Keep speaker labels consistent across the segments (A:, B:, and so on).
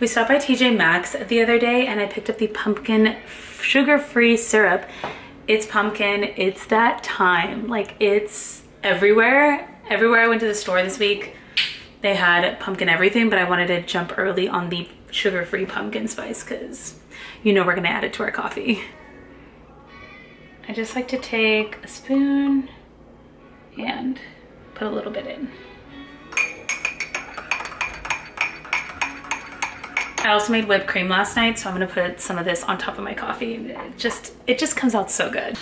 A: We stopped by TJ Maxx the other day and I picked up the pumpkin sugar-free syrup. It's pumpkin, it's that time. Like, it's everywhere. Everywhere I went to the store this week, they had pumpkin everything, but I wanted to jump early on the sugar-free pumpkin spice because you know we're gonna add it to our coffee. I just like to take a spoon and put a little bit in. I also made whipped cream last night, so I'm gonna put some of this on top of my coffee. It just comes out so good.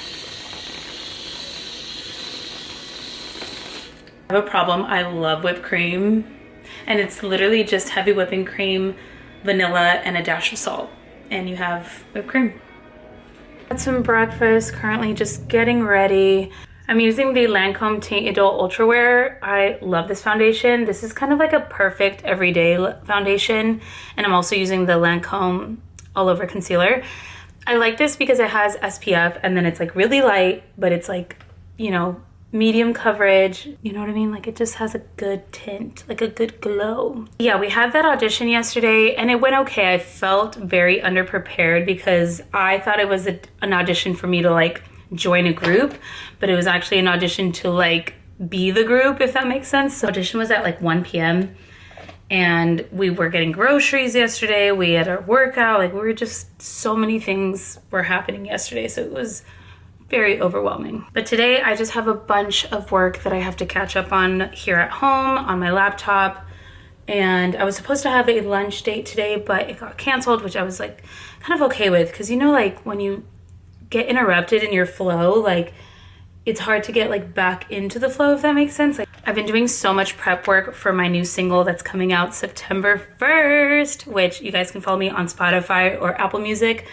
A: I have a problem. I love whipped cream, and it's literally just heavy whipping cream, vanilla, and a dash of salt, and you have whipped cream. Had some breakfast, currently just getting ready. I'm using the Lancome Teint Idole Ultra Wear. I love this foundation. This is kind of like a perfect everyday foundation, and I'm also using the Lancome All Over Concealer. I like this because it has SPF, and then it's like really light, but it's like, you know, medium coverage, you know what I mean? Like, it just has a good tint, like a good glow. Yeah, we had that audition yesterday and it went okay. I felt very underprepared because I thought it was an audition for me to like join a group, but it was actually an audition to like be the group, if that makes sense. So audition was at like 1 p.m. and we were getting groceries yesterday. We had our workout, like we were just, so many things were happening yesterday. So it was very overwhelming. But today I just have a bunch of work that I have to catch up on here at home on my laptop. And I was supposed to have a lunch date today, but it got canceled, which I was like kind of okay with, because you know, like when you get interrupted in your flow, like it's hard to get like back into the flow, if that makes sense. Like, I've been doing so much prep work for my new single that's coming out September 1st, which you guys can follow me on Spotify or Apple Music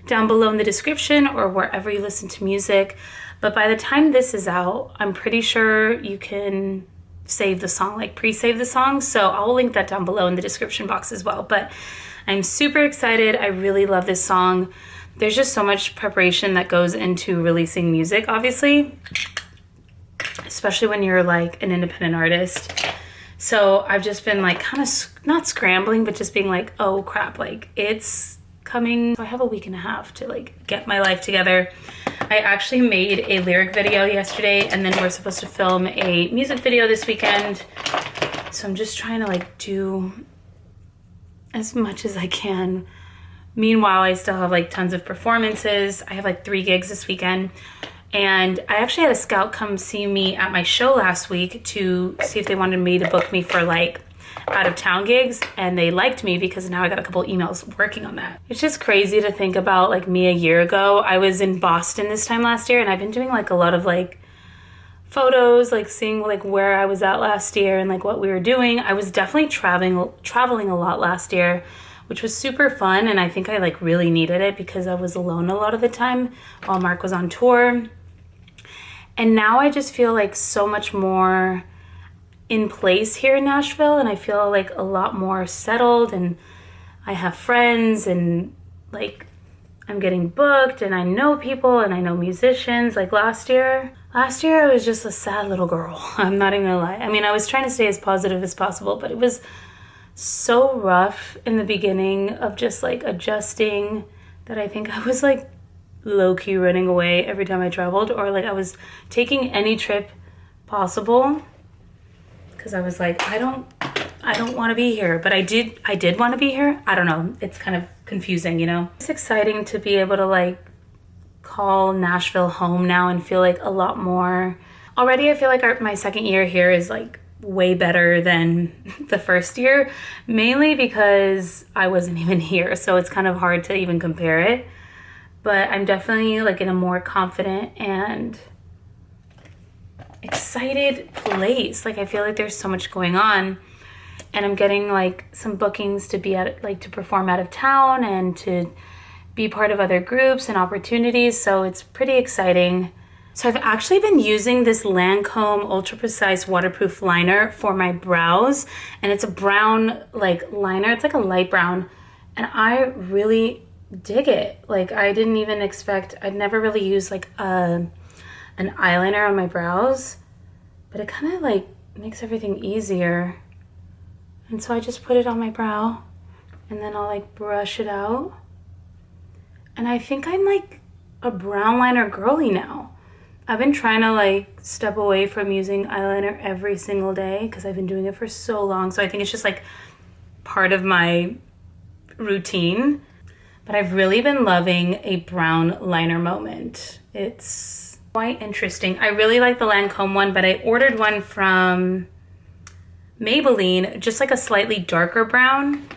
A: down below in the description or wherever you listen to music. But by the time this is out, I'm pretty sure you can save the song, like pre-save the song. So I'll link that down below in the description box as well. But I'm super excited. I really love this song. There's just so much preparation that goes into releasing music, obviously, especially when you're like an independent artist. So I've just been like kind of not scrambling, but just being like, oh crap, like it's coming. So I have a week and a half to like get my life together. I actually made a lyric video yesterday, and then we're supposed to film a music video this weekend. So I'm just trying to like do as much as I can. Meanwhile, I still have like tons of performances. I have like 3 gigs this weekend. And I actually had a scout come see me at my show last week to see if they wanted me to book me for like out of town gigs, and they liked me because now I got a couple emails working on that. It's just crazy to think about like me a year ago. I was in Boston this time last year, and I've been doing like a lot of like photos, like seeing like where I was at last year and like what we were doing. I was definitely traveling a lot last year, which was super fun, and I think I like really needed it because I was alone a lot of the time while Mark was on tour. And now I just feel like so much more in place here in Nashville, and I feel like a lot more settled, and I have friends, and like I'm getting booked, and I know people, and I know musicians. Like last year I was just a sad little girl. I'm not even gonna lie. I mean, I was trying to stay as positive as possible, but it was so rough in the beginning of just like adjusting that I think I was like low-key running away every time I traveled, or like I was taking any trip possible because I was like, I don't want to be here, but I did want to be here. I don't know, it's kind of confusing, you know. It's exciting to be able to like call Nashville home now and feel like a lot more. Already I feel like my second year here is like way better than the first year, mainly because I wasn't even here, so it's kind of hard to even compare it. But I'm definitely like in a more confident and excited place. Like I feel like there's so much going on, and I'm getting like some bookings to be at, like to perform out of town and to be part of other groups and opportunities, so it's pretty exciting. So I've actually been using this Lancome Ultra Precise Waterproof Liner for my brows, and it's a brown like liner. It's like a light brown, and I really dig it. Like I didn't even expect, I'd never really used like an eyeliner on my brows, but it kind of like makes everything easier. And so I just put it on my brow, and then I'll like brush it out. And I think I'm like a brown liner girly now. I've been trying to like step away from using eyeliner every single day because I've been doing it for so long. So I think it's just like part of my routine. But I've really been loving a brown liner moment. It's quite interesting. I really like the Lancome one, but I ordered one from Maybelline, just like a slightly darker brown.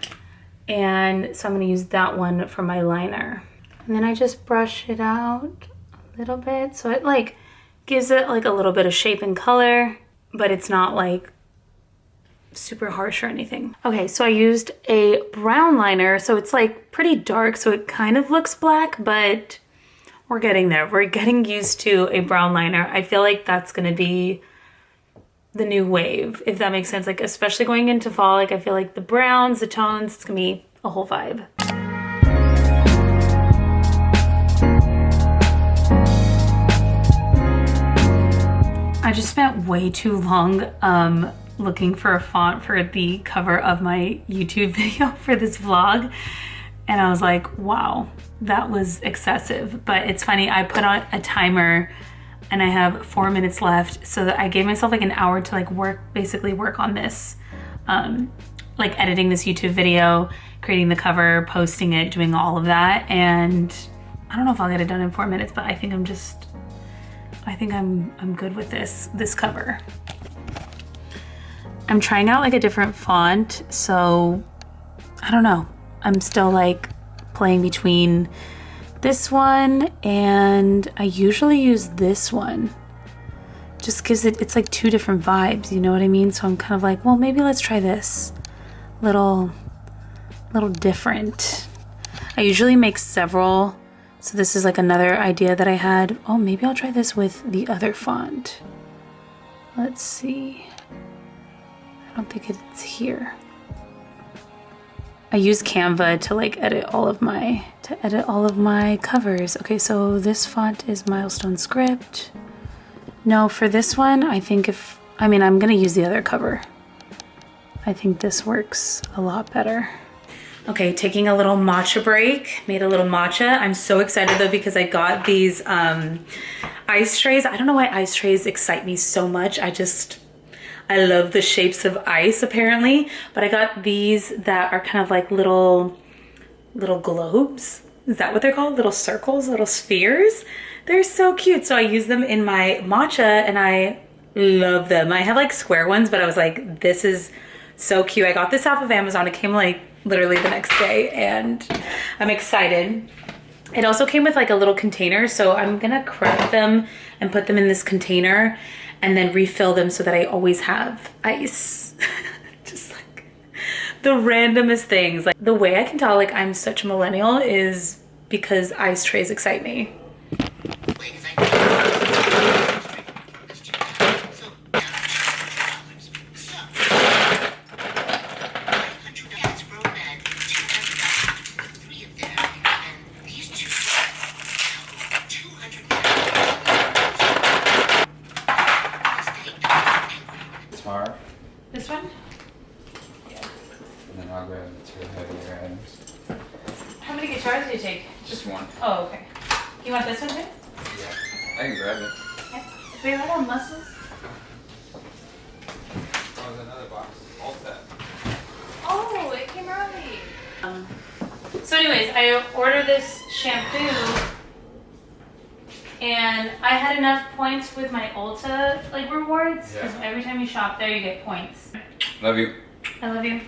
A: And so I'm gonna use that one for my liner. And then I just brush it out a little bit. So it like gives it like a little bit of shape and color, but it's not like super harsh or anything. Okay, so I used a brown liner. So it's like pretty dark. So it kind of looks black, but we're getting there. We're getting used to a brown liner. I feel like that's gonna be the new wave, if that makes sense. Like, especially going into fall, like I feel like the browns, the tones, it's gonna be a whole vibe. I just spent way too long looking for a font for the cover of my YouTube video for this vlog. And I was like, wow, that was excessive. But it's funny, I put on a timer and I have 4 minutes left. So that I gave myself like an hour to like basically work on this, like editing this YouTube video, creating the cover, posting it, doing all of that. And I don't know if I'll get it done in 4 minutes, but I think I'm good with this cover. I'm trying out like a different font, so I don't know. I'm still like playing between this one, and I usually use this one just because it's like two different vibes, you know what I mean? So I'm kind of like, well, maybe let's try this little different. I usually make several. So this is like another idea that I had. Oh, maybe I'll try this with the other font. Let's see. I don't think it's here. I use Canva to like edit all of my covers. Okay, so this font is Milestone Script. No, for this one, I think I'm gonna use the other cover. I think this works a lot better. Okay, taking a little matcha break, made a little matcha. I'm so excited though because I got these ice trays. I don't know why ice trays excite me so much. I love the shapes of ice apparently, but I got these that are kind of like little globes. Is that what they're called? Little circles, little spheres. They're so cute. So I use them in my matcha and I love them. I have like square ones, but I was like, this is so cute. I got this off of Amazon. It came like literally the next day and I'm excited. It also came with like a little container, so I'm gonna crack them and put them in this container and then refill them so that I always have ice. Just like the randomest things. Like the way I can tell like I'm such a millennial is because ice trays excite me.
B: This one? Yeah. And then I'll grab the two heavier items.
A: How many guitars do you take?
B: Just one.
A: Oh, okay. You want this one too?
B: Yeah. I can grab it.
A: Okay. Do you have our muscles?
B: Oh, there's another box. All set.
A: Oh, it came early. So anyways, I ordered this shampoo and I had enough points with my Ulta like rewards because every time you shop there you get points.
B: Love you.
A: I love you.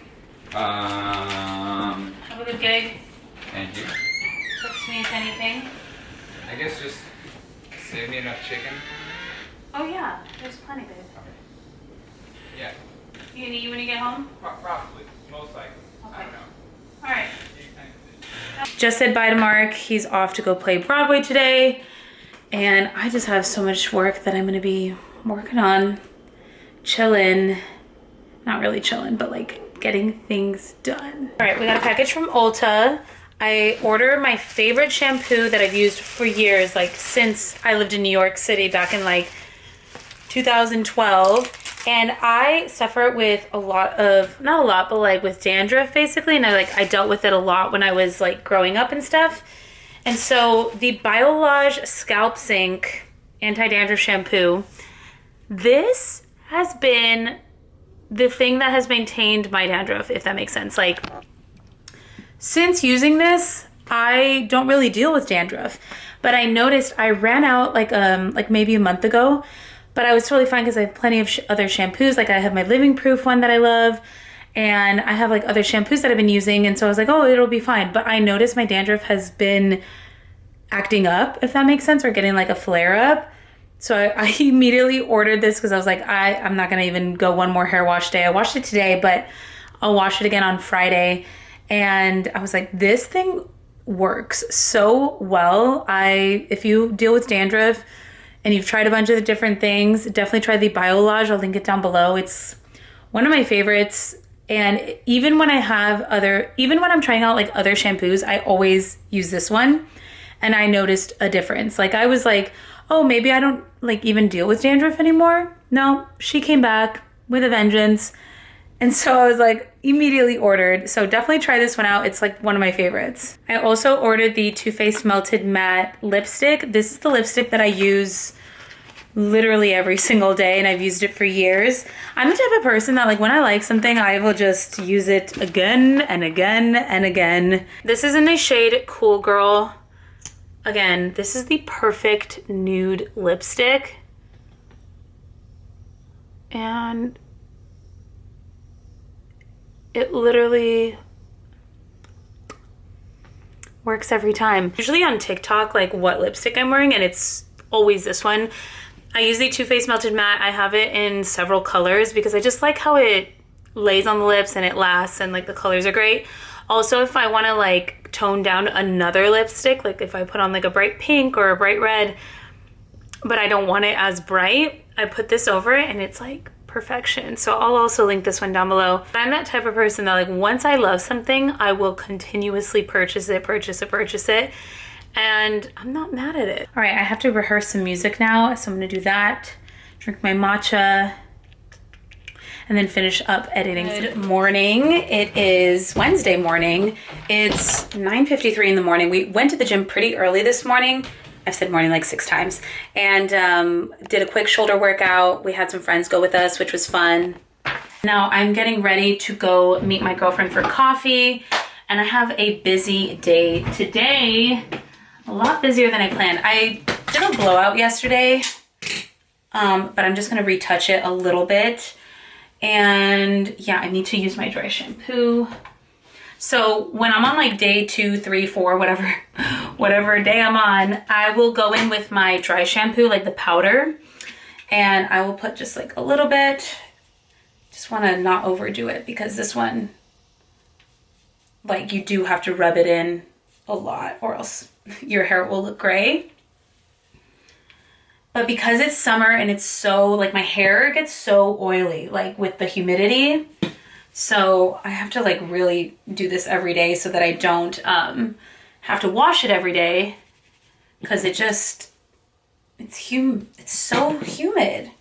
A: Have a good gig.
B: Thank you.
A: Text me if anything.
B: I guess just save me enough chicken.
A: Oh yeah, there's plenty, babe.
B: Okay. Yeah.
A: You gonna eat when you get home?
B: Probably. Most likely.
A: Okay.
B: I don't know.
A: All right. Just said bye to Mark. He's off to go play Broadway today. And I just have so much work that I'm gonna be working on, chilling, not really chilling, but like getting things done. All right, we got a package from Ulta. I ordered my favorite shampoo that I've used for years, like since I lived in New York City back in like 2012. And I suffer with a lot of, not a lot, but like with dandruff basically. And I dealt with it a lot when I was like growing up and stuff. And so the Biolage Scalp Sync Anti-Dandruff Shampoo, this has been the thing that has maintained my dandruff, if that makes sense. Like, since using this, I don't really deal with dandruff. But I noticed I ran out like maybe a month ago, but I was totally fine because I have plenty of other shampoos. Like I have my Living Proof one that I love, and I have like other shampoos that I've been using. And so I was like, oh, it'll be fine. But I noticed my dandruff has been acting up, if that makes sense, or getting like a flare up. So I immediately ordered this because I was like, I'm not going to even go one more hair wash day. I washed it today, but I'll wash it again on Friday. And I was like, this thing works so well. If you deal with dandruff and you've tried a bunch of the different things, definitely try the Biolage. I'll link it down below. It's one of my favorites. And even when I'm trying out like other shampoos, I always use this one. And I noticed a difference. Like I was like, oh, maybe I don't like even deal with dandruff anymore. No, she came back with a vengeance. And so I was like, immediately ordered. So definitely try this one out. It's like one of my favorites. I also ordered the Too Faced Melted Matte Lipstick. This is the lipstick that I use literally every single day, and I've used it for years. I'm the type of person that like when I like something, I will just use it again and again and again. This is in the shade Cool Girl. Again, this is the perfect nude lipstick. And it literally works every time. Usually on TikTok, like what lipstick I'm wearing, and it's always this one. I use the Too Faced Melted Matte. I have it in several colors because I just like how it lays on the lips and it lasts, and like the colors are great. Also, if I want to like tone down another lipstick, like if I put on like a bright pink or a bright red, but I don't want it as bright, I put this over it and it's like perfection. So I'll also link this one down below. I'm that type of person that like once I love something, I will continuously purchase it. And I'm not mad at it. All right, I have to rehearse some music now, so I'm gonna do that, drink my matcha, and then finish up editing. Good morning. It is Wednesday morning. It's 9:53 in the morning. We went to the gym pretty early this morning. I've said morning like 6 times. And did a quick shoulder workout. We had some friends go with us, which was fun. Now I'm getting ready to go meet my girlfriend for coffee. And I have a busy day today. A lot busier than I planned. I did a blowout yesterday, but I'm just gonna retouch it a little bit. And yeah, I need to use my dry shampoo. So when I'm on like day 2, 3, 4, whatever day I'm on, I will go in with my dry shampoo, like the powder, and I will put just like a little bit. Just wanna not overdo it because this one, like you do have to rub it in a lot or else your hair will look gray. But because it's summer and it's so, like my hair gets so oily, like with the humidity. So I have to like really do this every day so that I don't have to wash it every day because it's so humid.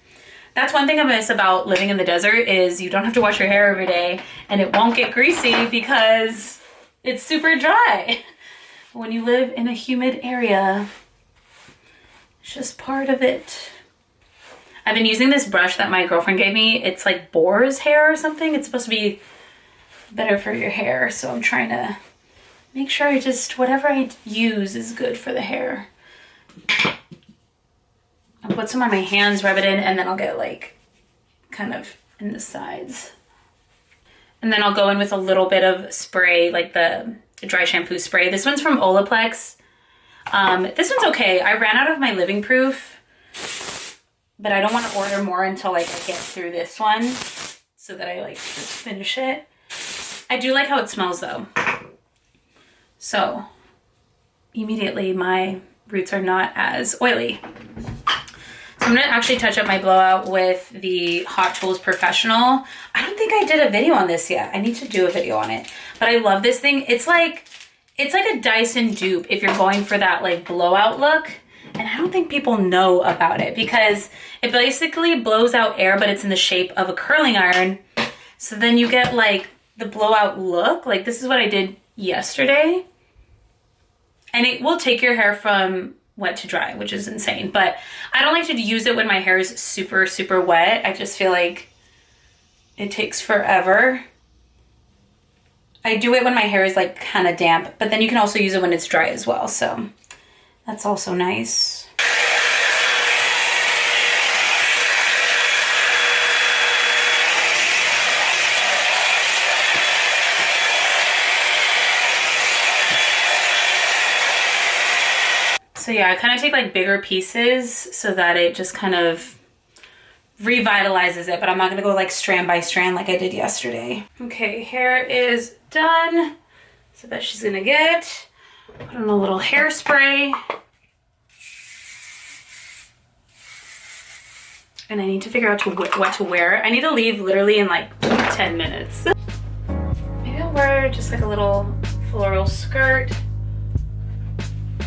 A: That's one thing I miss about living in the desert is you don't have to wash your hair every day and it won't get greasy because it's super dry. When you live in a humid area, it's just part of it. I've been using this brush that my girlfriend gave me. It's like boar's hair or something. It's supposed to be better for your hair. So I'm trying to make sure whatever I use is good for the hair. I'll put some on my hands, rub it in, and then I'll get like kind of in the sides. And then I'll go in with a little bit of spray, like the dry shampoo spray. This one's from Olaplex. This one's okay. I ran out of my Living Proof, but I don't want to order more until like I get through this one so that I like just finish it. I do like how it smells though. So immediately my roots are not as oily. So I'm gonna actually touch up my blowout with the Hot Tools Professional. I don't think I did a video on this yet. I need to do a video on it, but I love this thing. It's like a Dyson dupe if you're going for that like blowout look. And I don't think people know about it because it basically blows out air, but it's in the shape of a curling iron. So then you get like the blowout look. Like this is what I did yesterday. And it will take your hair from wet to dry, which is insane. But I don't like to use it when my hair is super, super wet. I just feel like it takes forever. I do it when my hair is like kind of damp, but then you can also use it when it's dry as well. So that's also nice. So yeah, I kind of take like bigger pieces so that it just kind of revitalizes it, but I'm not gonna go like strand by strand like I did yesterday. Okay, hair is done. So that she's gonna get. Put on a little hairspray. And I need to figure out what to wear. I need to leave literally in like 10 minutes. Maybe I'll wear just like a little floral skirt.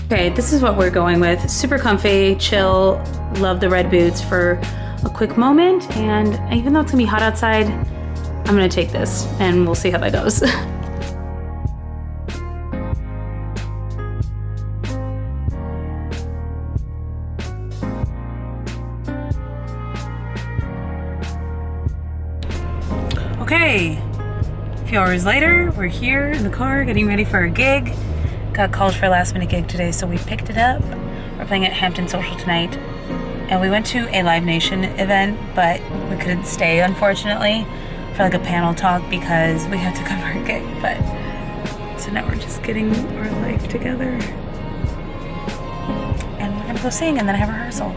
A: Okay, this is what we're going with. Super comfy, chill, love the red boots for a quick moment. And even though it's gonna be hot outside, I'm gonna take this and we'll see how that goes. Okay, a few hours later, we're here in the car getting ready for a gig. Got called for a last minute gig today, so we picked it up. We're playing at Hampton Social tonight. And we went to a Live Nation event, but we couldn't stay, unfortunately, for like a panel talk because we had to cover a gig. But so now we're just getting our life together. And we're gonna go sing and then have rehearsal.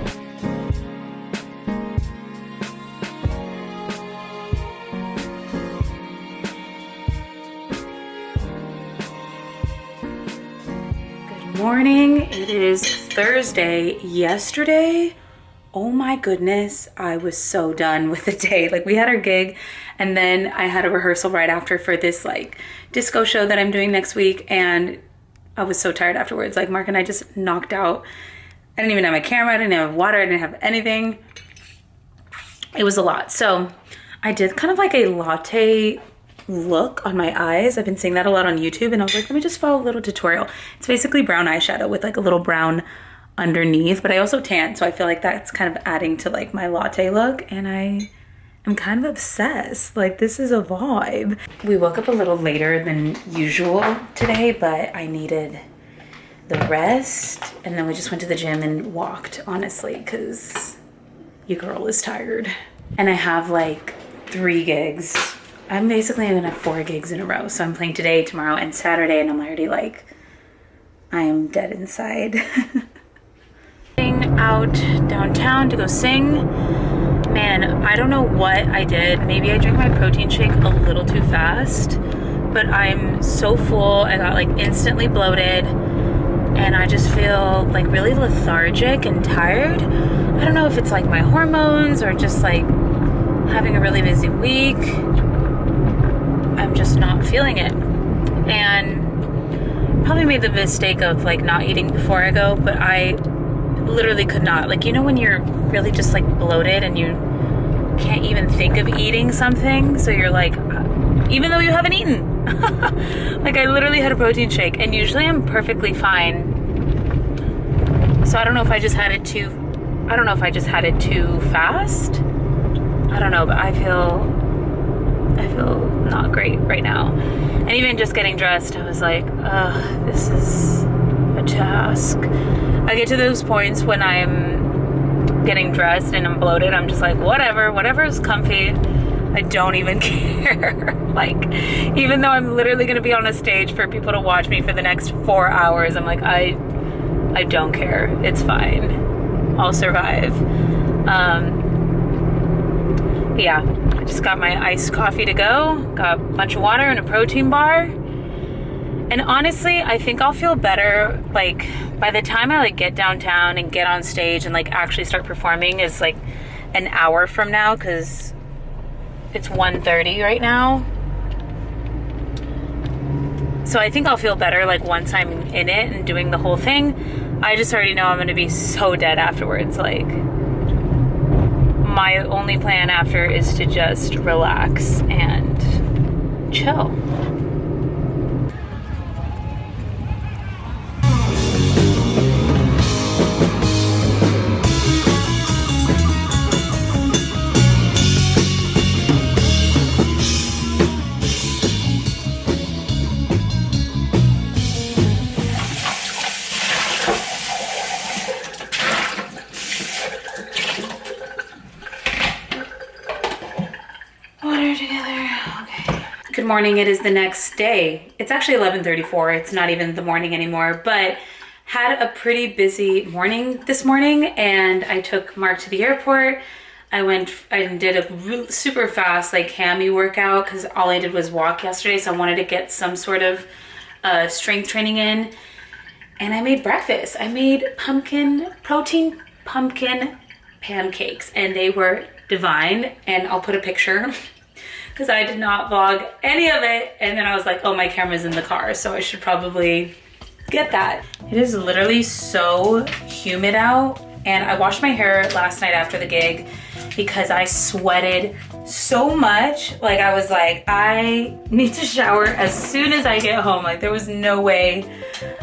A: Morning. It is Thursday. Yesterday, oh my goodness, I was so done with the day. Like we had our gig and then I had a rehearsal right after for this like disco show that I'm doing next week, and I was so tired afterwards. Like Mark and I just knocked out. I didn't even have my camera, I didn't have water, I didn't have anything. It was a lot. So I did kind of like a latte look on my eyes. I've been seeing that a lot on YouTube, and I was like, let me just follow a little tutorial. It's basically brown eyeshadow with like a little brown underneath, but I also tan, so I feel like that's kind of adding to like my latte look, and I am kind of obsessed. Like this is a vibe. We woke up a little later than usual today, but I needed the rest, and then we just went to the gym and walked, honestly, because your girl is tired. And I have like 3 gigs. I'm basically gonna have 4 gigs in a row. So I'm playing today, tomorrow, and Saturday, and I'm already like, I am dead inside. Out downtown to go sing. Man, I don't know what I did. Maybe I drank my protein shake a little too fast, but I'm so full. I got like instantly bloated, and I just feel like really lethargic and tired. I don't know if it's like my hormones or just like having a really busy week. I'm just not feeling it, and probably made the mistake of like not eating before I go, but I literally could not. Like, you know when you're really just like bloated and you can't even think of eating something, so you're like, even though you haven't eaten. Like I literally had a protein shake, and usually I'm perfectly fine. So I don't know if I just had it too fast. I don't know, but I feel not great right now. And even just getting dressed, I was like, ugh, this is a task. I get to those points when I'm getting dressed and I'm bloated, I'm just like, whatever is comfy. I don't even care. Like, even though I'm literally gonna be on a stage for people to watch me for the next 4 hours, I'm like, I don't care. It's fine. I'll survive. Yeah, I just got my iced coffee to go, got a bunch of water and a protein bar. And honestly, I think I'll feel better, like, by the time I, like, get downtown and get on stage and, like, actually start performing is, like, an hour from now, because it's 1:30 right now. So I think I'll feel better, like, once I'm in it and doing the whole thing. I just already know I'm gonna be so dead afterwards. Like, my only plan after is to just relax and chill. Good morning, it is the next day. It's actually 11:34, it's not even the morning anymore, but had a pretty busy morning this morning, and I took Mark to the airport. I did a super fast like hammy workout because all I did was walk yesterday, so I wanted to get some sort of strength training in. And I made breakfast. I made protein pumpkin pancakes, and they were divine, and I'll put a picture because I did not vlog any of it. And then I was like, oh, my camera's in the car, so I should probably get that. It is literally so humid out, and I washed my hair last night after the gig because I sweated so much. Like, I was like, I need to shower as soon as I get home. Like, there was no way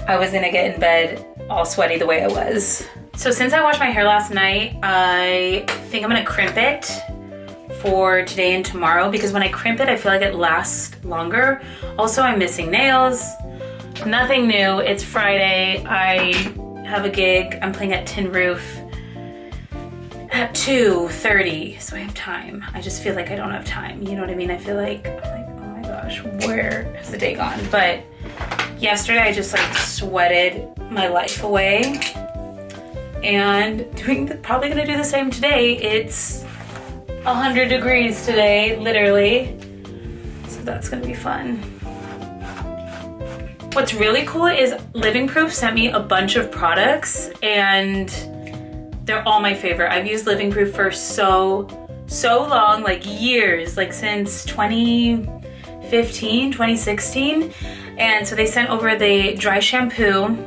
A: I was gonna get in bed all sweaty the way I was. So since I washed my hair last night, I think I'm gonna crimp it for today and tomorrow, because when I crimp it, I feel like it lasts longer. Also, I'm missing nails. Nothing new. It's Friday. I have a gig. I'm playing at Tin Roof at 2:30, so I have time. I just feel like I don't have time. You know what I mean? I feel like, oh my gosh, where has the day gone? But yesterday, I just like sweated my life away, and probably gonna do the same today. It's 100 degrees today, literally. So that's gonna be fun. What's really cool is Living Proof sent me a bunch of products, and they're all my favorite. I've used Living Proof for so long, like years, like since 2015, 2016. And so they sent over the dry shampoo,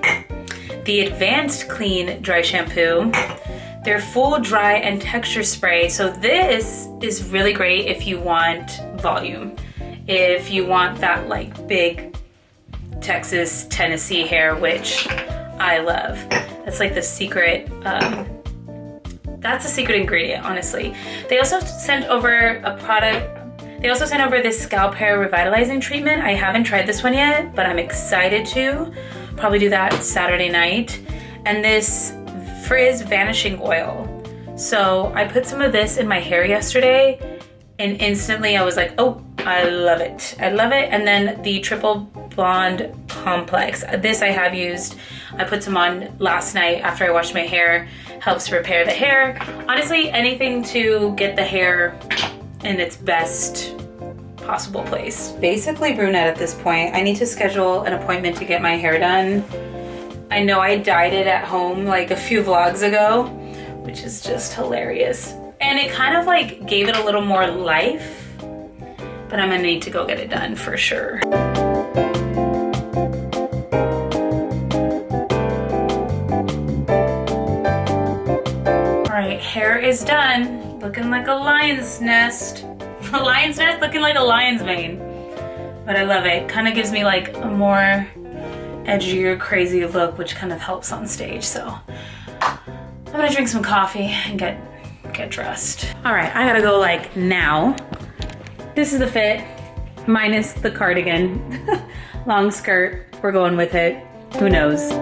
A: the Advanced Clean Dry Shampoo, their full dry and texture spray. So this is really great if you want volume. If you want that like big Texas, Tennessee hair, which I love. That's like the secret, that's a secret ingredient, honestly. They also sent over a product. They also sent over this scalp hair revitalizing treatment. I haven't tried this one yet, but I'm excited to. Probably do that Saturday night. And this Frizz Vanishing Oil. So I put some of this in my hair yesterday, and instantly I was like, oh, I love it. I love it. And then the Triple Blonde Complex. This I have used. I put some on last night after I washed my hair. Helps repair the hair. Honestly, anything to get the hair in its best possible place. Basically brunette at this point. I need to schedule an appointment to get my hair done. I know I dyed it at home like a few vlogs ago, which is just hilarious. And it kind of like gave it a little more life, but I'm gonna need to go get it done for sure. All right, hair is done. Looking like a lion's nest. A lion's nest looking like a lion's mane. But I love it. Kind of gives me like a more edgier, crazy look, which kind of helps on stage. So I'm gonna drink some coffee and get dressed. All right, I gotta go like now. This is the fit, minus the cardigan. Long skirt, we're going with it. Who knows?